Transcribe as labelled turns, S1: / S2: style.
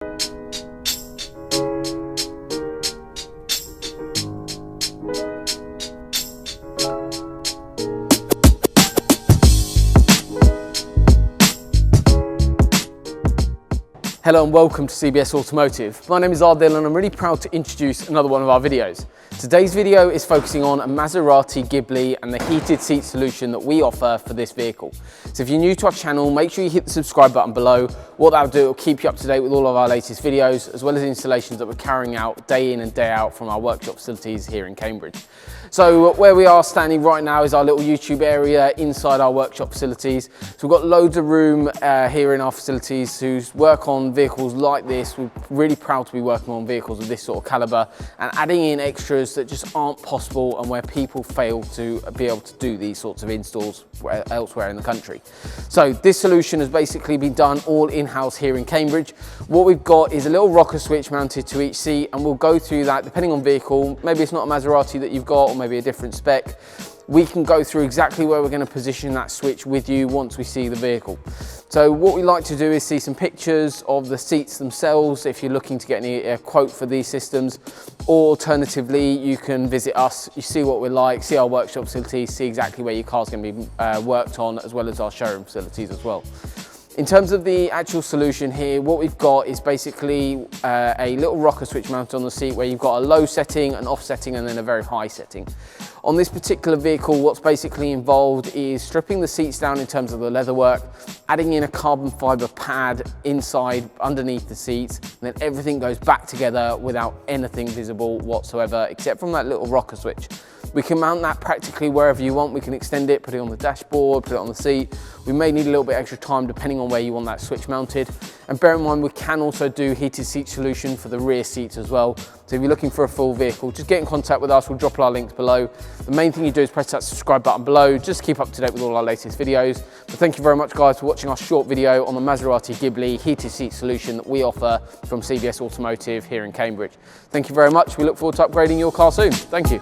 S1: Hello and welcome to CBS Automotive. My name is Ardil and I'm really proud to introduce another one of our videos. Today's video is focusing on a Maserati Ghibli and the heated seat solution that we offer for this vehicle. So if you're new to our channel, make sure you hit the subscribe button below. What that'll do, it'll keep you up to date with all of our latest videos, as well as installations that we're carrying out day in and day out from our workshop facilities here in Cambridge. So where we are standing right now is our little YouTube area inside our workshop facilities. So we've got loads of room here in our facilities to work on vehicles like this. We're really proud to be working on vehicles of this sort of caliber and adding in extras that just aren't possible and where people fail to be able to do these sorts of installs elsewhere in the country. So this solution has basically been done all in-house here in Cambridge. What we've got is a little rocker switch mounted to each seat, and we'll go through that depending on vehicle. Maybe it's not a Maserati that you've got, or maybe a different spec. We can go through exactly where we're going to position that switch with you once we see the vehicle. So what we like to do is see some pictures of the seats themselves if you're looking to get a quote for these systems, or alternatively you can visit us, you see what we're like, see our workshop facilities, see exactly where your car's going to be worked on, as well as our showroom facilities as well. In terms of the actual solution here, what we've got is basically a little rocker switch mounted on the seat where you've got a low setting, an off setting, and then a very high setting. On this particular vehicle, what's basically involved is stripping the seats down in terms of the leatherwork, adding in a carbon fiber pad inside underneath the seats, and then everything goes back together without anything visible whatsoever, except from that little rocker switch. We can mount that practically wherever you want. We can extend it, put it on the dashboard, put it on the seat. We may need a little bit extra time depending on where you want that switch mounted. And bear in mind, we can also do heated seat solution for the rear seats as well. So if you're looking for a full vehicle, just get in contact with us. We'll drop our links below. The main thing you do is press that subscribe button below, just to keep up to date with all our latest videos. But thank you very much, guys, for watching our short video on the Maserati Ghibli heated seat solution that we offer from CBS Automotive here in Cambridge. Thank you very much. We look forward to upgrading your car soon. Thank you.